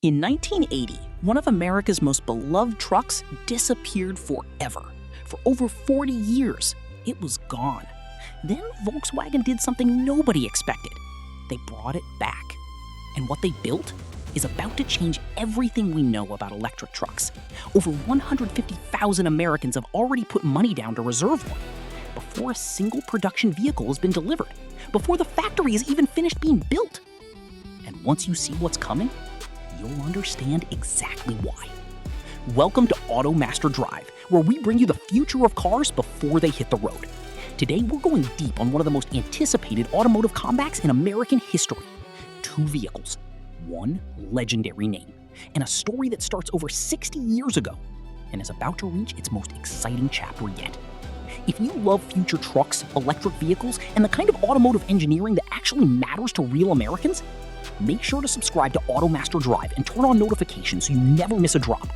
In 1980, one of America's most beloved trucks disappeared forever. For over 40 years, it was gone. Then Volkswagen did something nobody expected. They brought it back. And what they built is about to change everything we know about electric trucks. Over 150,000 Americans have already put money down to reserve one, before a single production vehicle has been delivered, before the factory is even finished being built. And once you see what's coming, you'll understand exactly why. Welcome to Auto Master Drive, where we bring you the future of cars before they hit the road. Today, we're going deep on one of the most anticipated automotive comebacks in American history. Two vehicles, one legendary name, and a story that starts over 60 years ago and is about to reach its most exciting chapter yet. If you love future trucks, electric vehicles, and the kind of automotive engineering that actually matters to real Americans, make sure to subscribe to Auto Master Drive and turn on notifications so you never miss a drop.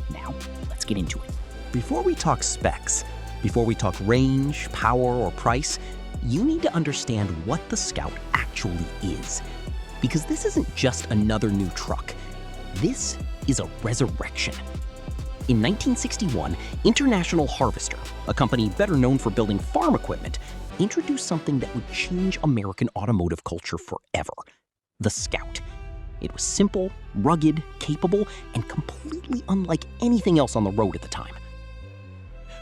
Now, let's get into it. Before we talk specs, before we talk range, power, or price, you need to understand what the Scout actually is. Because this isn't just another new truck. This is a resurrection. In 1961, International Harvester, a company better known for building farm equipment, introduced something that would change American automotive culture forever: the Scout. It was simple, rugged, capable, and completely unlike anything else on the road at the time.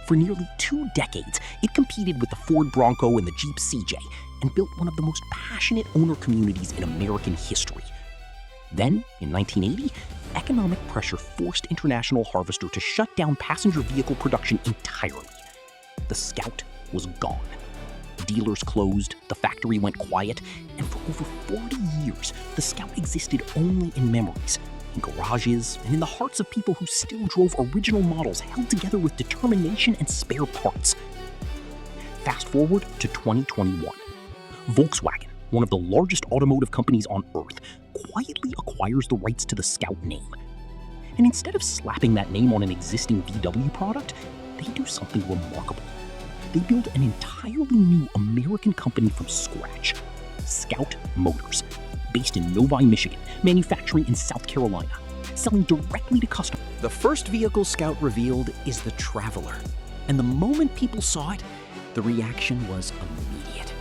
For nearly 2 decades, it competed with the Ford Bronco and the Jeep CJ and built one of the most passionate owner communities in American history. Then, in 1980, economic pressure forced International Harvester to shut down passenger vehicle production entirely. The Scout was gone. Dealers closed, the factory went quiet, and for over 40 years, the Scout existed only in memories, in garages, and in the hearts of people who still drove original models held together with determination and spare parts. Fast forward to 2021. Volkswagen, one of the largest automotive companies on Earth, quietly acquires the rights to the Scout name. And instead of slapping that name on an existing VW product, they do something remarkable. They build an entirely new American company from scratch, Scout Motors, based in Novi, Michigan, manufacturing in South Carolina, selling directly to customers. The first vehicle Scout revealed is the Traveler, and the moment people saw it, the reaction was immediate.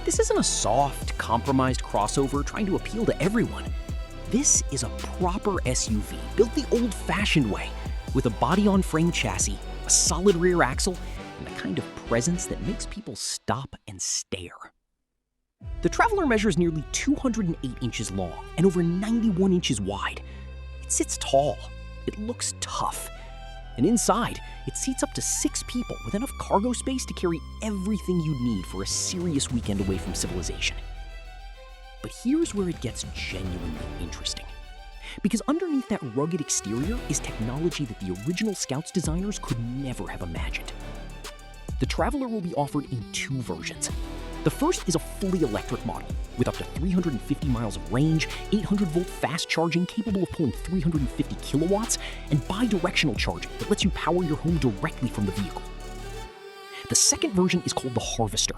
This isn't a soft, compromised crossover trying to appeal to everyone. This is a proper SUV, built the old-fashioned way, with a body-on-frame chassis, a solid rear axle, and the kind of presence that makes people stop and stare. The Traveler measures nearly 208 inches long and over 91 inches wide. It sits tall, it looks tough, and inside, it seats up to 6 people with enough cargo space to carry everything you need for a serious weekend away from civilization. But here's where it gets genuinely interesting. Because underneath that rugged exterior is technology that the original Scout's designers could never have imagined. The Traveler will be offered in 2 versions. The first is a fully electric model, with up to 350 miles of range, 800-volt fast charging capable of pulling 350 kilowatts, and bi-directional charging that lets you power your home directly from the vehicle. The second version is called the Harvester,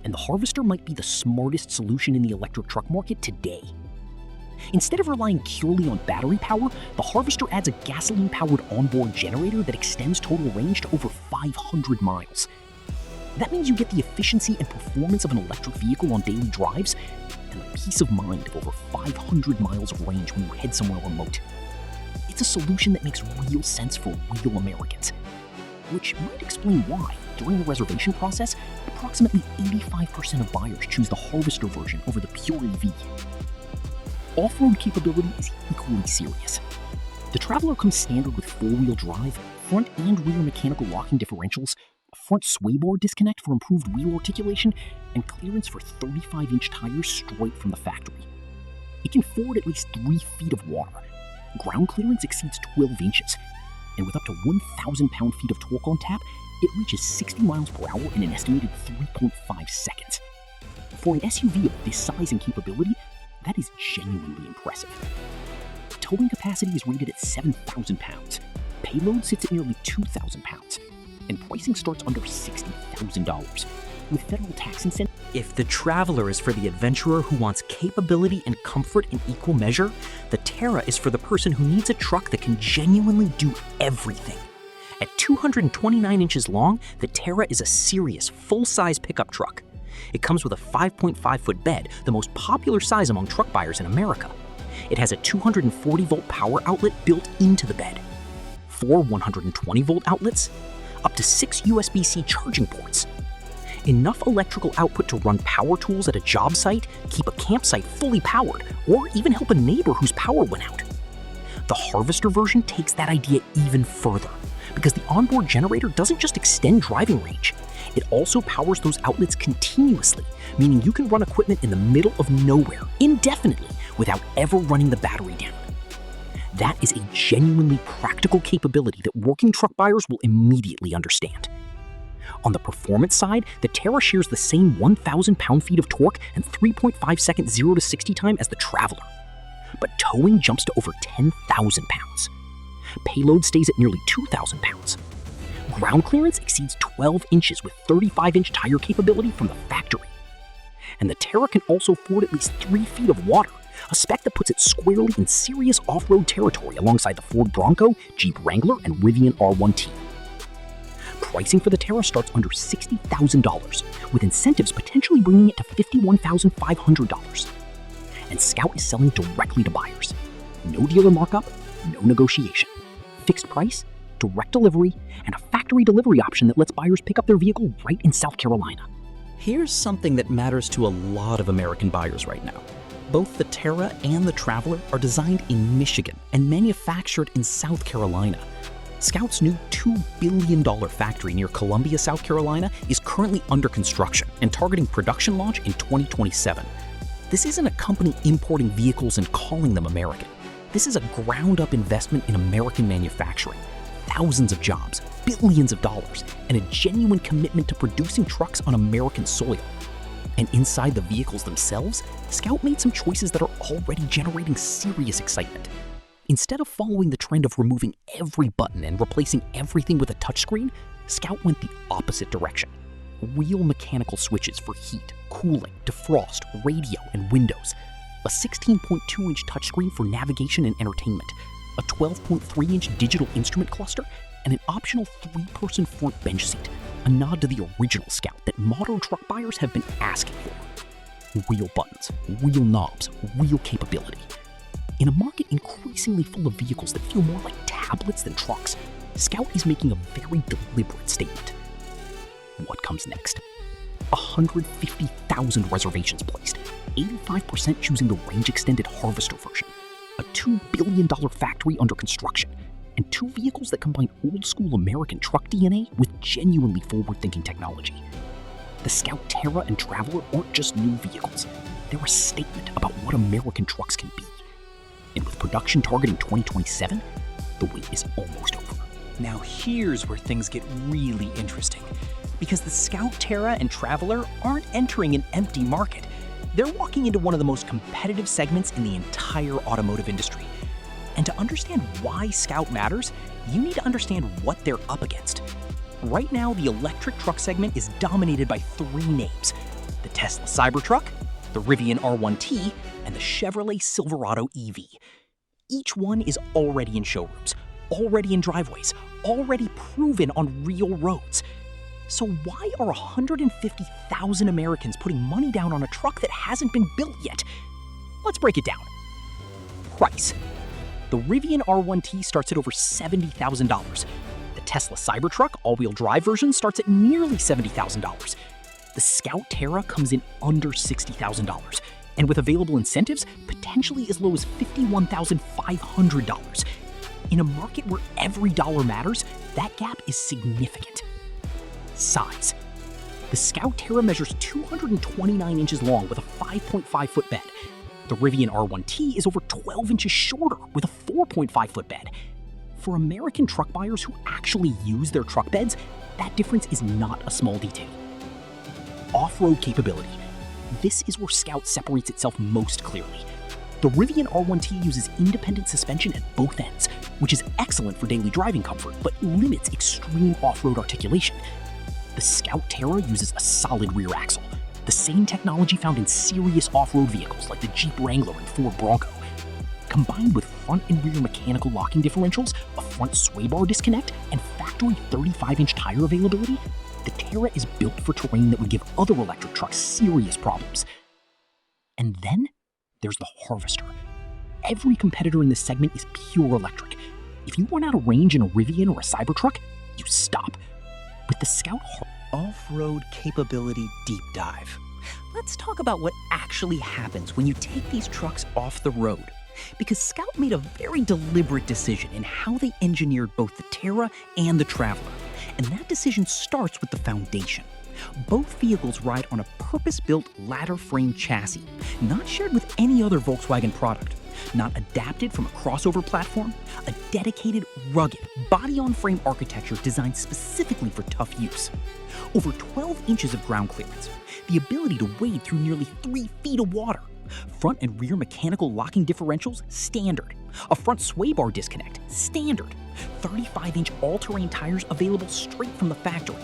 and the Harvester might be the smartest solution in the electric truck market today. Instead of relying purely on battery power, the Harvester adds a gasoline-powered onboard generator that extends total range to over 500 miles. That means you get the efficiency and performance of an electric vehicle on daily drives and the peace of mind of over 500 miles of range when you head somewhere remote. It's a solution that makes real sense for real Americans, which might explain why, during the reservation process, approximately 85% of buyers choose the Harvester version over the pure EV. Off-road capability is equally serious. The Traveler comes standard with 4-wheel drive, front and rear mechanical locking differentials, a front sway bar disconnect for improved wheel articulation, and clearance for 35-inch tires straight from the factory. It can ford at least 3 feet of water. Ground clearance exceeds 12 inches, and with up to 1,000 pound-feet of torque on tap, it reaches 60 miles per hour in an estimated 3.5 seconds. For an SUV of this size and capability, that is genuinely impressive. Towing capacity is rated at 7,000 pounds. Payload sits at nearly 2,000 pounds. And pricing starts under $60,000, with federal tax incentives. If the Traveler is for the adventurer who wants capability and comfort in equal measure, the Terra is for the person who needs a truck that can genuinely do everything. At 229 inches long, the Terra is a serious, full-size pickup truck. It comes with a 5.5-foot bed, the most popular size among truck buyers in America. It has a 240-volt power outlet built into the bed, 4 120-volt outlets, up to 6 USB-C charging ports, enough electrical output to run power tools at a job site, keep a campsite fully powered, or even help a neighbor whose power went out. The Harvester version takes that idea even further, because the onboard generator doesn't just extend driving range. It also powers those outlets continuously, meaning you can run equipment in the middle of nowhere, indefinitely, without ever running the battery down. That is a genuinely practical capability that working truck buyers will immediately understand. On the performance side, the Terra shares the same 1,000 pound-feet of torque and 3.5 second 0 to 60 time as the Traveler. But towing jumps to over 10,000 pounds. Payload stays at nearly 2,000 pounds. Ground clearance exceeds 12 inches with 35-inch tire capability from the factory. And the Terra can also ford at least 3 feet of water, a spec that puts it squarely in serious off-road territory alongside the Ford Bronco, Jeep Wrangler, and Rivian R1T. Pricing for the Terra starts under $60,000, with incentives potentially bringing it to $51,500. And Scout is selling directly to buyers. No dealer markup, no negotiation. Fixed price, direct delivery, and a factory delivery option that lets buyers pick up their vehicle right in South Carolina. Here's something that matters to a lot of American buyers right now. Both the Terra and the Traveler are designed in Michigan and manufactured in South Carolina. Scout's new $2 billion factory near Columbia, South Carolina is currently under construction and targeting production launch in 2027. This isn't a company importing vehicles and calling them American. This is a ground-up investment in American manufacturing. Thousands of jobs, billions of dollars, and a genuine commitment to producing trucks on American soil. And inside the vehicles themselves, Scout made some choices that are already generating serious excitement. Instead of following the trend of removing every button and replacing everything with a touchscreen, Scout went the opposite direction. Real mechanical switches for heat, cooling, defrost, radio, and windows. A 16.2-inch touchscreen for navigation and entertainment. A 12.3-inch digital instrument cluster, and an optional 3-person front bench seat. A nod to the original Scout that modern truck buyers have been asking for. Real buttons, real knobs, real capability. In a market increasingly full of vehicles that feel more like tablets than trucks, Scout is making a very deliberate statement. What comes next? 150,000 reservations placed, 85% choosing the range-extended Harvester version, a $2 billion factory under construction, and 2 vehicles that combine old-school American truck DNA with genuinely forward-thinking technology. The Scout Terra and Traveler aren't just new vehicles. They're a statement about what American trucks can be. And with production targeting 2027, the wait is almost over. Now here's where things get really interesting, because the Scout Terra and Traveler aren't entering an empty market. They're walking into one of the most competitive segments in the entire automotive industry. And to understand why Scout matters, you need to understand what they're up against. Right now, the electric truck segment is dominated by 3 names: the Tesla Cybertruck, the Rivian R1T, and the Chevrolet Silverado EV. Each one is already in showrooms, already in driveways, already proven on real roads. So why are 150,000 Americans putting money down on a truck that hasn't been built yet? Let's break it down. Price. The Rivian R1T starts at over $70,000. The Tesla Cybertruck all-wheel drive version starts at nearly $70,000. The Scout Terra comes in under $60,000, and with available incentives, potentially as low as $51,500. In a market where every dollar matters, that gap is significant. Size. The Scout Terra measures 229 inches long with a 5.5-foot bed. The Rivian R1T is over 12 inches shorter with a 4.5-foot bed. For American truck buyers who actually use their truck beds, that difference is not a small detail. Off-road capability. This is where Scout separates itself most clearly. The Rivian R1T uses independent suspension at both ends, which is excellent for daily driving comfort, but limits extreme off-road articulation. The Scout Terra uses a solid rear axle, the same technology found in serious off-road vehicles like the Jeep Wrangler and Ford Bronco. Combined with front and rear mechanical locking differentials, a front sway bar disconnect, and factory 35-inch tire availability, the Terra is built for terrain that would give other electric trucks serious problems. And then there's the Harvester. Every competitor in this segment is pure electric. If you run out of range in a Rivian or a Cybertruck, you stop. With the Scout Off-road capability deep dive. Let's talk about what actually happens when you take these trucks off the road. Because Scout made a very deliberate decision in how they engineered both the Terra and the Traveler. And that decision starts with the foundation. Both vehicles ride on a purpose-built ladder frame chassis, not shared with any other Volkswagen product, not adapted from a crossover platform, a dedicated, rugged, body-on-frame architecture designed specifically for tough use. Over 12 inches of ground clearance, the ability to wade through nearly 3 feet of water, front and rear mechanical locking differentials, standard. A front sway bar disconnect, standard. 35-inch all-terrain tires available straight from the factory.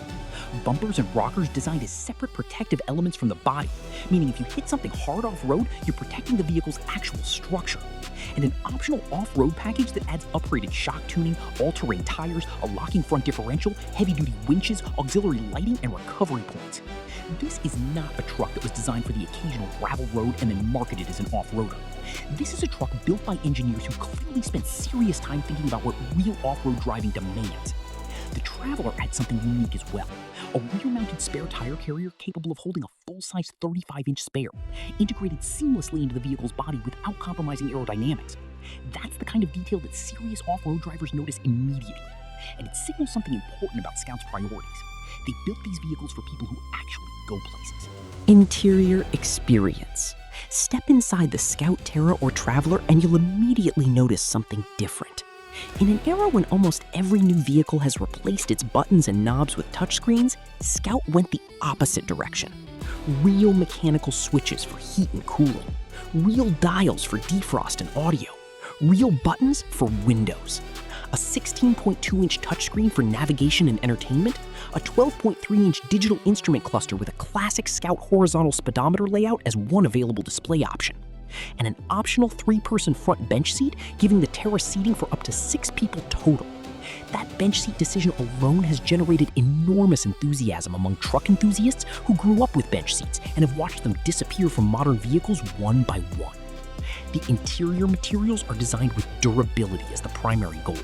Bumpers and rockers designed as separate protective elements from the body, meaning if you hit something hard off-road, you're protecting the vehicle's actual structure. And an optional off-road package that adds upgraded shock tuning, all-terrain tires, a locking front differential, heavy-duty winches, auxiliary lighting, and recovery points. This is not a truck that was designed for the occasional gravel road and then marketed as an off-roader. This is a truck built by engineers who clearly spent serious time thinking about what real off-road driving demands. The Traveler adds something unique as well. A rear-mounted spare tire carrier capable of holding a full-size 35-inch spare, integrated seamlessly into the vehicle's body without compromising aerodynamics. That's the kind of detail that serious off-road drivers notice immediately, and it signals something important about Scout's priorities. They built these vehicles for people who actually go places. Interior experience. Step inside the Scout Terra or Traveler and you'll immediately notice something different. In an era when almost every new vehicle has replaced its buttons and knobs with touchscreens, Scout went the opposite direction. Real mechanical switches for heat and cooling, real dials for defrost and audio, real buttons for windows, a 16.2-inch touchscreen for navigation and entertainment, a 12.3-inch digital instrument cluster with a classic Scout horizontal speedometer layout as one available display option, and an optional 3-person front bench seat, giving the Terra seating for up to 6 people total. That bench seat decision alone has generated enormous enthusiasm among truck enthusiasts who grew up with bench seats and have watched them disappear from modern vehicles one by one. The interior materials are designed with durability as the primary goal,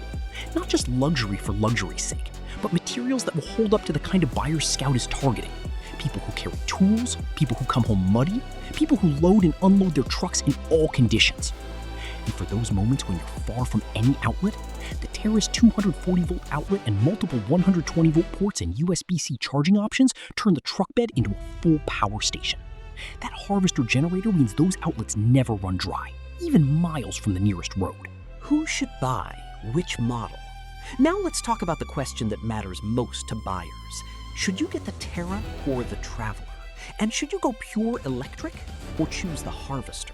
not just luxury for luxury's sake, but materials that will hold up to the kind of buyers Scout is targeting. People who carry tools, people who come home muddy, people who load and unload their trucks in all conditions. And for those moments when you're far from any outlet, the Terra's 240-volt outlet and multiple 120-volt ports and USB-C charging options turn the truck bed into a full power station. That Harvester generator means those outlets never run dry, even miles from the nearest road. Who should buy which model? Now let's talk about the question that matters most to buyers. Should you get the Terra or the Traveler? And should you go pure electric or choose the Harvester?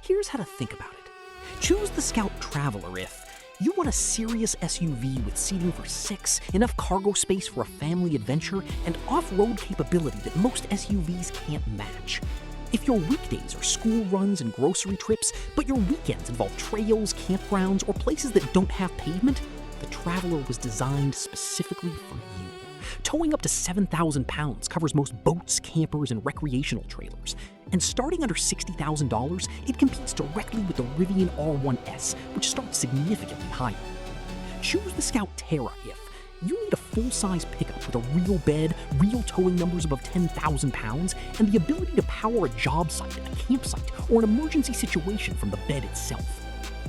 Here's how to think about it. Choose the Scout Traveler if you want a serious SUV with seating for 6, enough cargo space for a family adventure, and off-road capability that most SUVs can't match. If your weekdays are school runs and grocery trips, but your weekends involve trails, campgrounds, or places that don't have pavement, the Traveler was designed specifically for you. Towing up to 7,000 pounds covers most boats, campers, and recreational trailers. And starting under $60,000, it competes directly with the Rivian R1S, which starts significantly higher. Choose the Scout Terra if you need a full-size pickup with a real bed, real towing numbers above 10,000 pounds, and the ability to power a job site, a campsite, or an emergency situation from the bed itself.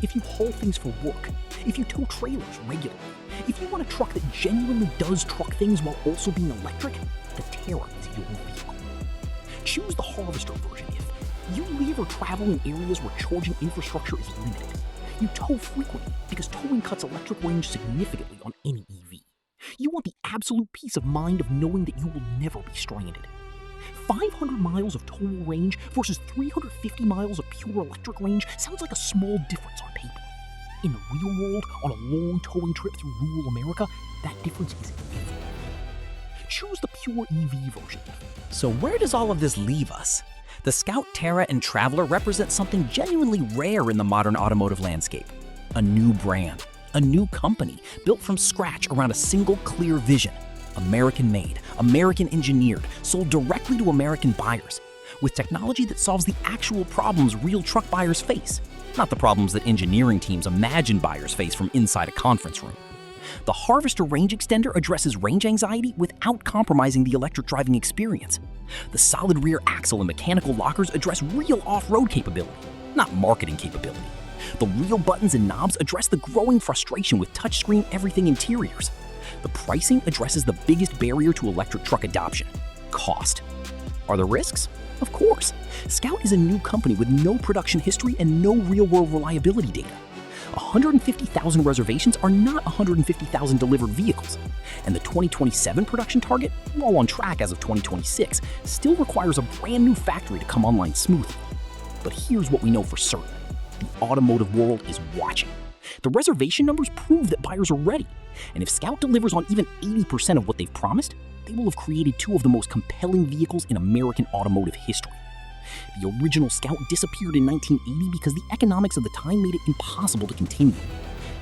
If you haul things for work, if you tow trailers regularly, if you want a truck that genuinely does truck things while also being electric, the Terra is your vehicle. Choose the Harvester version if you live or travel in areas where charging infrastructure is limited. You tow frequently because towing cuts electric range significantly on any EV. You want the absolute peace of mind of knowing that you will never be stranded. 500 miles of total range versus 350 miles of pure electric range sounds like a small difference on paper. In the real world, on a long towing trip through rural America, that difference is everything. choose the pure EV version. So where does all of this leave us? The Scout Terra and Traveler represent something genuinely rare in the modern automotive landscape. A new brand, a new company built from scratch around a single clear vision. American-made, American-engineered, sold directly to American buyers, with technology that solves the actual problems real truck buyers face, not the problems that engineering teams imagine buyers face from inside a conference room. The Harvester range extender addresses range anxiety without compromising the electric driving experience. The solid rear axle and mechanical lockers address real off-road capability, not marketing capability. The real buttons and knobs address the growing frustration with touchscreen everything interiors. The pricing addresses the biggest barrier to electric truck adoption: cost. Are there risks? Of course. Scout is a new company with no production history and no real-world reliability data. 150,000 reservations are not 150,000 delivered vehicles. And the 2027 production target, while on track as of 2026, still requires a brand new factory to come online smoothly. But here's what we know for certain. The automotive world is watching. The reservation numbers prove that buyers are ready. And if Scout delivers on even 80% of what they've promised, they will have created two of the most compelling vehicles in American automotive history. The original Scout disappeared in 1980 because the economics of the time made it impossible to continue.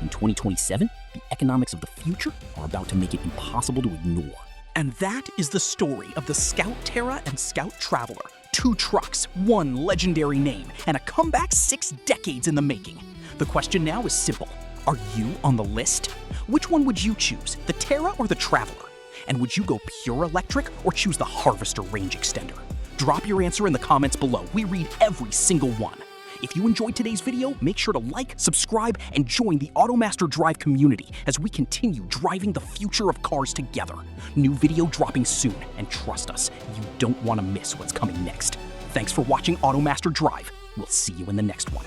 In 2027, the economics of the future are about to make it impossible to ignore. And that is the story of the Scout Terra and Scout Traveler. Two trucks, one legendary name, and a comeback 6 decades in the making. The question now is simple. Are you on the list? Which one would you choose, the Terra or the Traveler? And would you go pure electric or choose the Harvester range extender? Drop your answer in the comments below. We read every single one. If you enjoyed today's video, make sure to like, subscribe, and join the Automaster Drive community as we continue driving the future of cars together. New video dropping soon, and trust us, you don't want to miss what's coming next. Thanks for watching Automaster Drive. We'll see you in the next one.